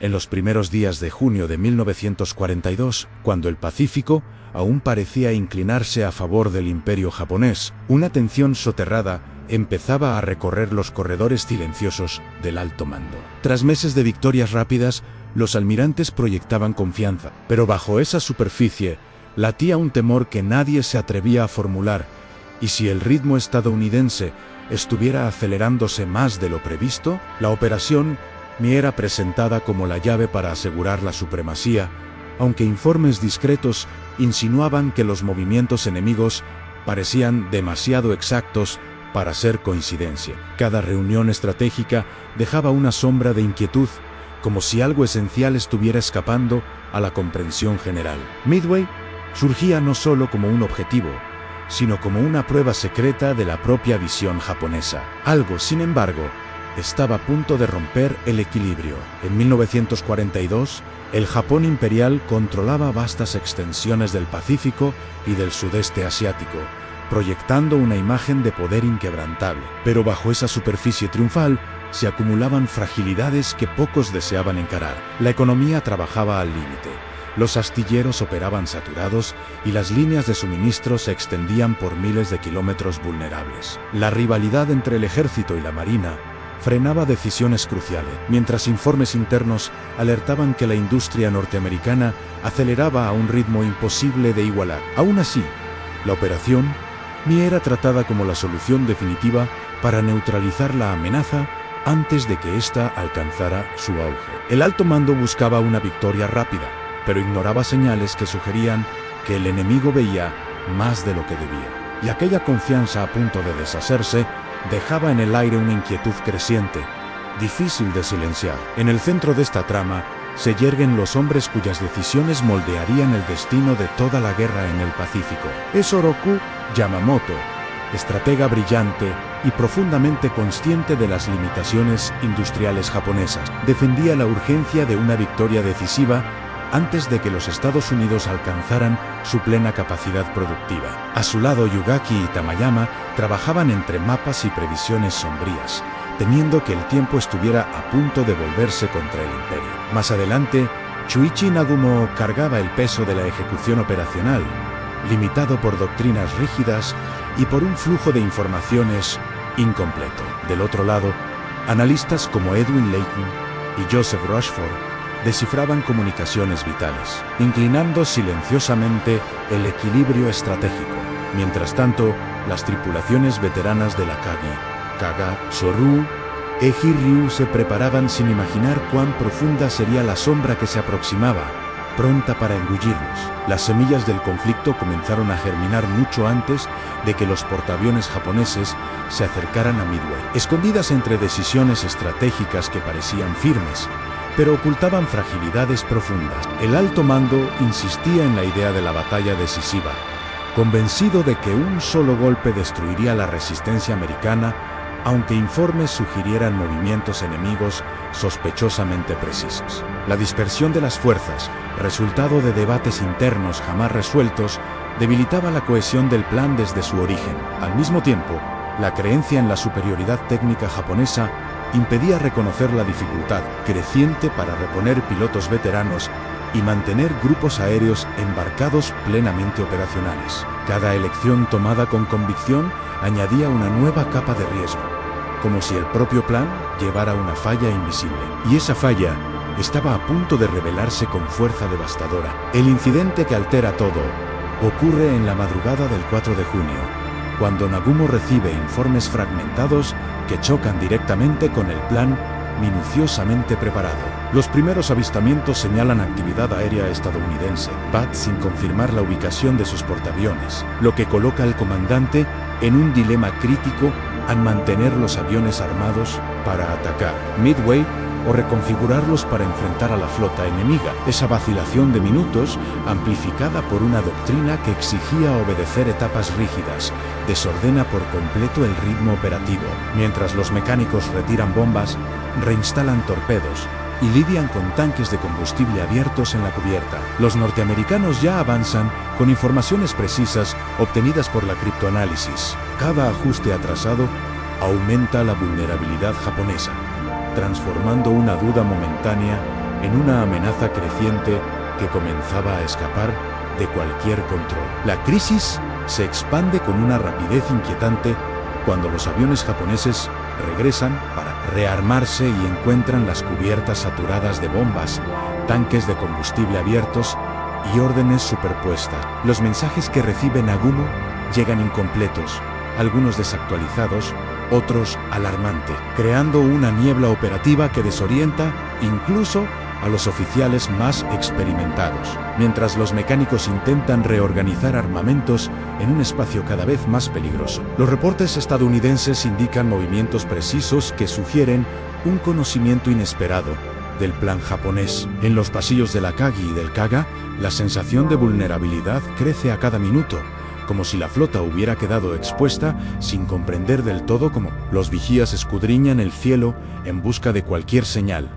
En los primeros días de junio de 1942, cuando el Pacífico aún parecía inclinarse a favor del Imperio japonés, una tensión soterrada empezaba a recorrer los corredores silenciosos del alto mando. Tras meses de victorias rápidas, los almirantes proyectaban confianza, pero bajo esa superficie latía un temor que nadie se atrevía a formular, y si el ritmo estadounidense estuviera acelerándose más de lo previsto, la operación me era presentada como la llave para asegurar la supremacía, aunque informes discretos insinuaban que los movimientos enemigos parecían demasiado exactos para ser coincidencia. Cada reunión estratégica dejaba una sombra de inquietud, como si algo esencial estuviera escapando a la comprensión general. Midway surgía no solo como un objetivo, sino como una prueba secreta de la propia visión japonesa. Algo, sin embargo, estaba a punto de romper el equilibrio. En 1942, el Japón imperial controlaba vastas extensiones del Pacífico y del sudeste asiático, proyectando una imagen de poder inquebrantable. Pero bajo esa superficie triunfal se acumulaban fragilidades que pocos deseaban encarar. La economía trabajaba al límite. Los astilleros operaban saturados y las líneas de suministro se extendían por miles de kilómetros vulnerables. La rivalidad entre el ejército y la marina frenaba decisiones cruciales, mientras informes internos alertaban que la industria norteamericana aceleraba a un ritmo imposible de igualar. Aún así, la operación ni era tratada como la solución definitiva para neutralizar la amenaza antes de que ésta alcanzara su auge. El alto mando buscaba una victoria rápida, pero ignoraba señales que sugerían que el enemigo veía más de lo que debía. Y aquella confianza a punto de deshacerse dejaba en el aire una inquietud creciente, difícil de silenciar. En el centro de esta trama se yerguen los hombres cuyas decisiones moldearían el destino de toda la guerra en el Pacífico. Es Oroku Yamamoto, estratega brillante y profundamente consciente de las limitaciones industriales japonesas. Defendía la urgencia de una victoria decisiva antes de que los Estados Unidos alcanzaran su plena capacidad productiva. A su lado, Yugaki y Tamayama trabajaban entre mapas y previsiones sombrías, temiendo que el tiempo estuviera a punto de volverse contra el imperio. Más adelante, Chuichi Nagumo cargaba el peso de la ejecución operacional, limitado por doctrinas rígidas y por un flujo de informaciones incompleto. Del otro lado, analistas como Edwin Layton y Joseph Rushford descifraban comunicaciones vitales, inclinando silenciosamente el equilibrio estratégico. Mientras tanto, las tripulaciones veteranas de la Kagi, Kaga, Soru, Eiji Ryu se preparaban sin imaginar cuán profunda sería la sombra que se aproximaba, pronta para engullirnos. Las semillas del conflicto comenzaron a germinar mucho antes de que los portaaviones japoneses se acercaran a Midway. Escondidas entre decisiones estratégicas que parecían firmes, pero ocultaban fragilidades profundas. El alto mando insistía en la idea de la batalla decisiva, convencido de que un solo golpe destruiría la resistencia americana, aunque informes sugirieran movimientos enemigos sospechosamente precisos. La dispersión de las fuerzas, resultado de debates internos jamás resueltos, debilitaba la cohesión del plan desde su origen. Al mismo tiempo, la creencia en la superioridad técnica japonesa impedía reconocer la dificultad creciente para reponer pilotos veteranos y mantener grupos aéreos embarcados plenamente operacionales. Cada elección tomada con convicción añadía una nueva capa de riesgo, como si el propio plan llevara una falla invisible. Y esa falla estaba a punto de revelarse con fuerza devastadora. El incidente que altera todo ocurre en la madrugada del 4 de junio, cuando Nagumo recibe informes fragmentados que chocan directamente con el plan minuciosamente preparado. Los primeros avistamientos señalan actividad aérea estadounidense, sin confirmar la ubicación de sus portaaviones, lo que coloca al comandante en un dilema crítico al mantener los aviones armados para atacar Midway o reconfigurarlos para enfrentar a la flota enemiga. Esa vacilación de minutos, amplificada por una doctrina que exigía obedecer etapas rígidas, desordena por completo el ritmo operativo. Mientras los mecánicos retiran bombas, reinstalan torpedos y lidian con tanques de combustible abiertos en la cubierta. Los norteamericanos ya avanzan con informaciones precisas obtenidas por la criptoanálisis. Cada ajuste atrasado aumenta la vulnerabilidad japonesa, transformando una duda momentánea en una amenaza creciente que comenzaba a escapar de cualquier control. La crisis se expande con una rapidez inquietante cuando los aviones japoneses regresan para rearmarse y encuentran las cubiertas saturadas de bombas, tanques de combustible abiertos y órdenes superpuestas. Los mensajes que recibe Nagumo llegan incompletos, algunos desactualizados, otros alarmantes, creando una niebla operativa que desorienta incluso a los oficiales más experimentados, mientras los mecánicos intentan reorganizar armamentos en un espacio cada vez más peligroso. Los reportes estadounidenses indican movimientos precisos que sugieren un conocimiento inesperado del plan japonés. En los pasillos de la Kagi y del Kaga, la sensación de vulnerabilidad crece a cada minuto, como si la flota hubiera quedado expuesta sin comprender del todo cómo. Los vigías escudriñan el cielo en busca de cualquier señal,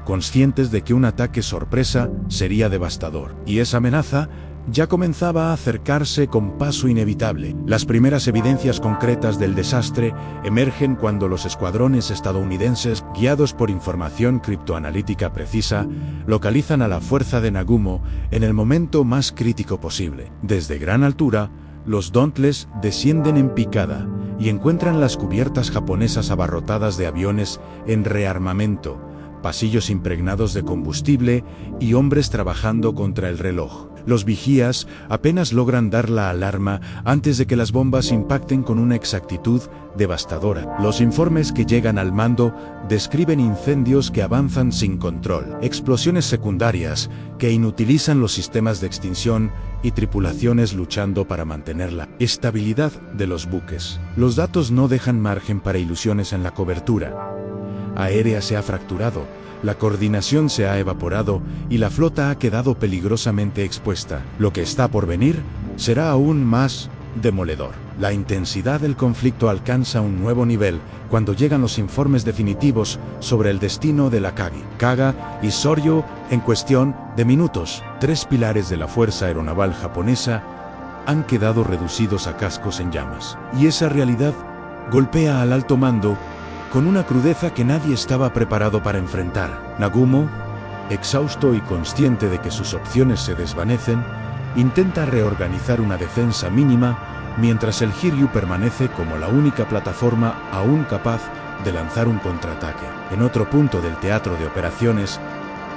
conscientes de que un ataque sorpresa sería devastador. Y esa amenaza ya comenzaba a acercarse con paso inevitable. Las primeras evidencias concretas del desastre emergen cuando los escuadrones estadounidenses, guiados por información criptoanalítica precisa, localizan a la fuerza de Nagumo en el momento más crítico posible. Desde gran altura, los Dauntless descienden en picada y encuentran las cubiertas japonesas abarrotadas de aviones en rearmamento, pasillos impregnados de combustible y hombres trabajando contra el reloj. Los vigías apenas logran dar la alarma antes de que las bombas impacten con una exactitud devastadora. Los informes que llegan al mando describen incendios que avanzan sin control, explosiones secundarias que inutilizan los sistemas de extinción y tripulaciones luchando para mantener la estabilidad de los buques. Los datos no dejan margen para ilusiones en la cobertura aérea se ha fracturado, la coordinación se ha evaporado y la flota ha quedado peligrosamente expuesta. Lo que está por venir será aún más demoledor. La intensidad del conflicto alcanza un nuevo nivel cuando llegan los informes definitivos sobre el destino de la Kagi, Kaga y Soryu en cuestión de minutos. 3 pilares de la Fuerza Aeronaval japonesa han quedado reducidos a cascos en llamas. Y esa realidad golpea al alto mando con una crudeza que nadie estaba preparado para enfrentar. Nagumo, exhausto y consciente de que sus opciones se desvanecen, intenta reorganizar una defensa mínima, mientras el Hiryu permanece como la única plataforma aún capaz de lanzar un contraataque. En otro punto del teatro de operaciones,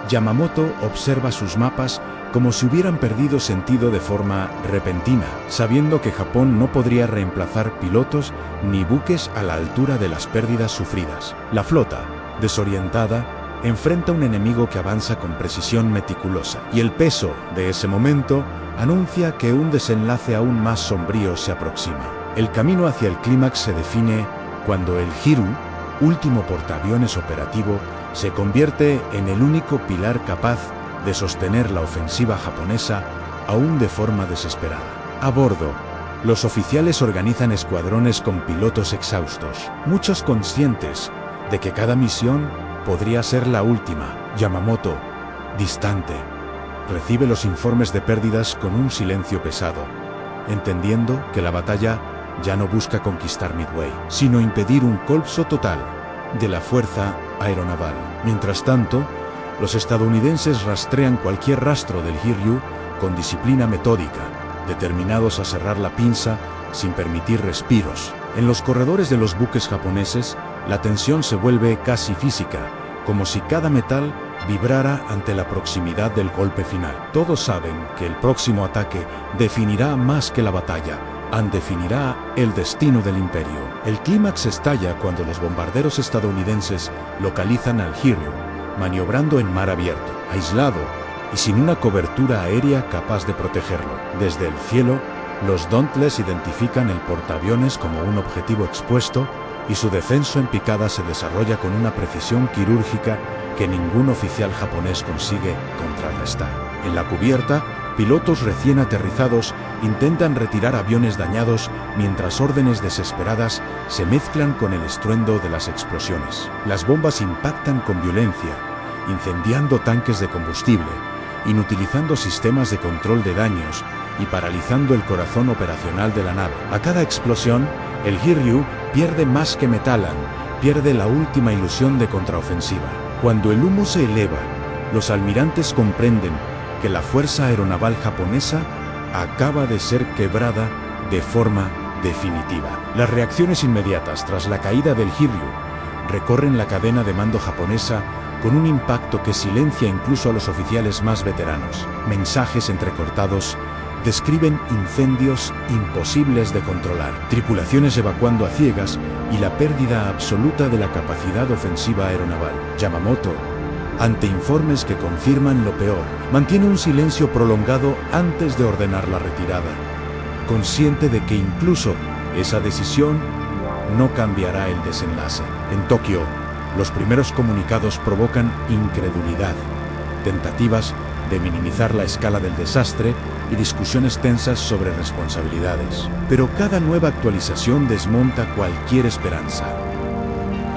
Yamamoto observa sus mapas como si hubieran perdido sentido de forma repentina, sabiendo que Japón no podría reemplazar pilotos ni buques a la altura de las pérdidas sufridas. La flota, desorientada, enfrenta un enemigo que avanza con precisión meticulosa, y el peso de ese momento anuncia que un desenlace aún más sombrío se aproxima. El camino hacia el clímax se define cuando el Hiryu, último portaaviones operativo, se convierte en el único pilar capaz de sostener la ofensiva japonesa, aún de forma desesperada. A bordo, los oficiales organizan escuadrones con pilotos exhaustos, muchos conscientes de que cada misión podría ser la última. Yamamoto, distante, recibe los informes de pérdidas con un silencio pesado, entendiendo que la batalla ya no busca conquistar Midway, sino impedir un colapso total de la fuerza aeronaval. Mientras tanto, los estadounidenses rastrean cualquier rastro del Hiryu con disciplina metódica, determinados a cerrar la pinza sin permitir respiros. En los corredores de los buques japoneses, la tensión se vuelve casi física, como si cada metal vibrara ante la proximidad del golpe final. Todos saben que el próximo ataque definirá más que la batalla, definirá el destino del imperio. El clímax estalla cuando los bombarderos estadounidenses localizan al Hiryu, maniobrando en mar abierto, aislado y sin una cobertura aérea capaz de protegerlo. Desde el cielo, los Dauntless identifican el portaaviones como un objetivo expuesto y su descenso en picada se desarrolla con una precisión quirúrgica que ningún oficial japonés consigue contrarrestar. En la cubierta, pilotos recién aterrizados intentan retirar aviones dañados mientras órdenes desesperadas se mezclan con el estruendo de las explosiones. Las bombas impactan con violencia, incendiando tanques de combustible, inutilizando sistemas de control de daños y paralizando el corazón operacional de la nave. A cada explosión, el Hiryu pierde más que Metalan, pierde la última ilusión de contraofensiva. Cuando el humo se eleva los almirantes comprenden que la fuerza aeronaval japonesa acaba de ser quebrada de forma definitiva. Las reacciones inmediatas tras la caída del Hiryu recorren la cadena de mando japonesa con un impacto que silencia incluso a los oficiales más veteranos. Mensajes entrecortados describen incendios imposibles de controlar, tripulaciones evacuando a ciegas y la pérdida absoluta de la capacidad ofensiva aeronaval. Yamamoto, ante informes que confirman lo peor, mantiene un silencio prolongado antes de ordenar la retirada, consciente de que incluso esa decisión no cambiará el desenlace. En Tokio, los primeros comunicados provocan incredulidad, tentativas de minimizar la escala del desastre y discusiones tensas sobre responsabilidades. Pero cada nueva actualización desmonta cualquier esperanza.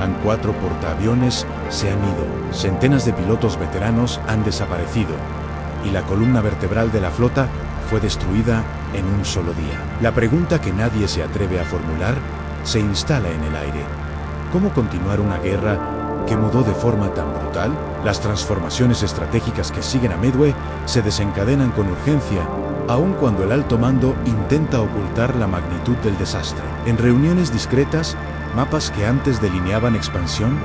Han-4 portaaviones se han ido, centenas de pilotos veteranos han desaparecido y la columna vertebral de la flota fue destruida en un solo día. La pregunta que nadie se atreve a formular se instala en el aire. ¿Cómo continuar una guerra que mudó de forma tan brutal? Las transformaciones estratégicas que siguen a Midway se desencadenan con urgencia, aun cuando el alto mando intenta ocultar la magnitud del desastre. En reuniones discretas, mapas que antes delineaban expansión,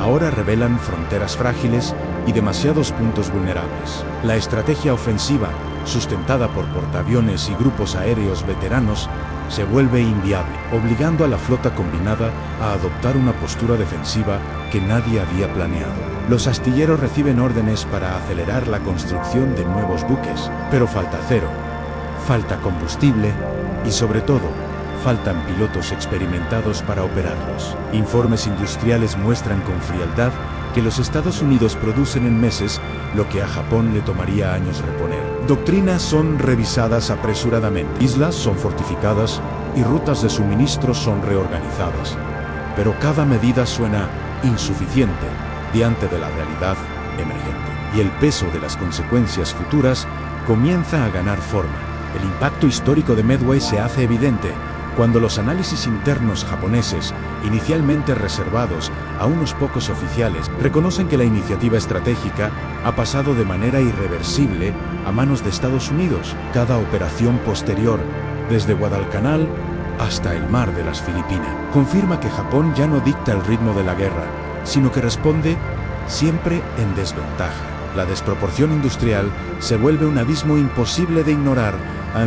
ahora revelan fronteras frágiles y demasiados puntos vulnerables. La estrategia ofensiva, sustentada por portaaviones y grupos aéreos veteranos, se vuelve inviable, obligando a la flota combinada a adoptar una postura defensiva que nadie había planeado. Los astilleros reciben órdenes para acelerar la construcción de nuevos buques, pero falta acero, falta combustible y, sobre todo, faltan pilotos experimentados para operarlos. Informes industriales muestran con frialdad que los Estados Unidos producen en meses lo que a Japón le tomaría años reponer. Doctrinas son revisadas apresuradamente, islas son fortificadas y rutas de suministro son reorganizadas. Pero cada medida suena insuficiente diante de la realidad emergente. Y el peso de las consecuencias futuras comienza a ganar forma. El impacto histórico de Midway se hace evidente cuando los análisis internos japoneses, inicialmente reservados a unos pocos oficiales, reconocen que la iniciativa estratégica ha pasado de manera irreversible a manos de Estados Unidos. Cada operación posterior, desde Guadalcanal hasta el mar de las Filipinas, confirma que Japón ya no dicta el ritmo de la guerra, sino que responde siempre en desventaja. La desproporción industrial se vuelve un abismo imposible de ignorar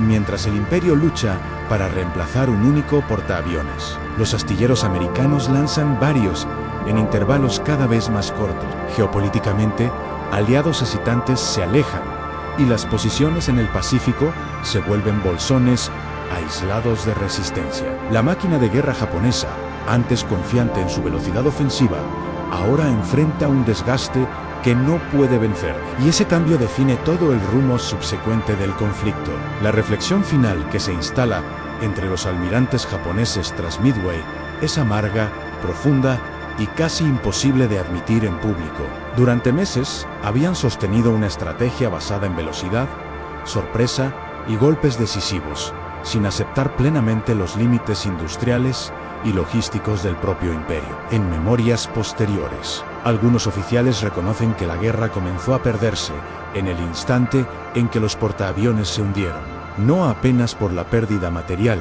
mientras el imperio lucha para reemplazar un único portaaviones. Los astilleros americanos lanzan varios en intervalos cada vez más cortos. Geopolíticamente, aliados hesitantes se alejan y las posiciones en el Pacífico se vuelven bolsones aislados de resistencia. La máquina de guerra japonesa, antes confiante en su velocidad ofensiva, ahora enfrenta un desgaste que no puede vencer, y ese cambio define todo el rumbo subsecuente del conflicto. La reflexión final que se instala entre los almirantes japoneses tras Midway es amarga, profunda y casi imposible de admitir en público. Durante meses habían sostenido una estrategia basada en velocidad, sorpresa y golpes decisivos, sin aceptar plenamente los límites industriales y logísticos del propio imperio. En memorias posteriores, algunos oficiales reconocen que la guerra comenzó a perderse en el instante en que los portaaviones se hundieron, no apenas por la pérdida material,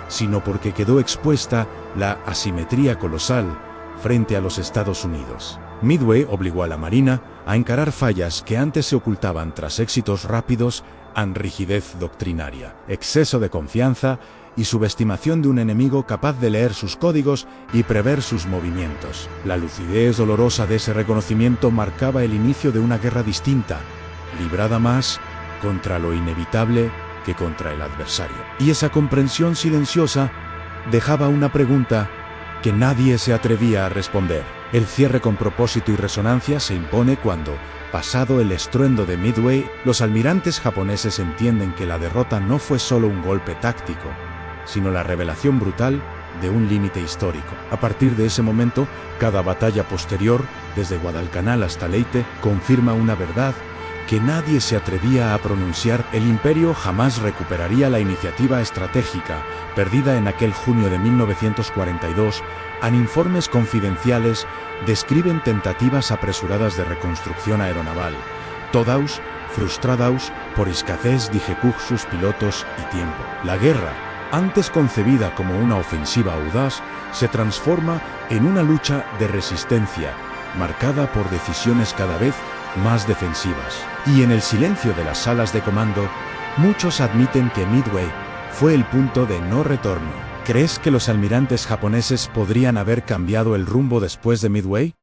sino porque quedó expuesta la asimetría colosal frente a los Estados Unidos. Midway obligó a la Marina a encarar fallas que antes se ocultaban tras éxitos rápidos en rigidez doctrinaria, exceso de confianza y subestimación de un enemigo capaz de leer sus códigos y prever sus movimientos. La lucidez dolorosa de ese reconocimiento marcaba el inicio de una guerra distinta, librada más contra lo inevitable que contra el adversario. Y esa comprensión silenciosa dejaba una pregunta que nadie se atrevía a responder. El cierre con propósito y resonancia se impone cuando, pasado el estruendo de Midway, los almirantes japoneses entienden que la derrota no fue solo un golpe táctico, sino la revelación brutal de un límite histórico. A partir de ese momento, cada batalla posterior, desde Guadalcanal hasta Leyte, confirma una verdad que nadie se atrevía a pronunciar, el Imperio jamás recuperaría la iniciativa estratégica perdida en aquel junio de 1942. Informes confidenciales describen tentativas apresuradas de reconstrucción aeronaval, todas frustradas por escasez de recursos, pilotos y tiempo. La guerra, antes concebida como una ofensiva audaz, se transforma en una lucha de resistencia, marcada por decisiones cada vez más defensivas. Y en el silencio de las salas de comando, muchos admiten que Midway fue el punto de no retorno. ¿Crees que los almirantes japoneses podrían haber cambiado el rumbo después de Midway?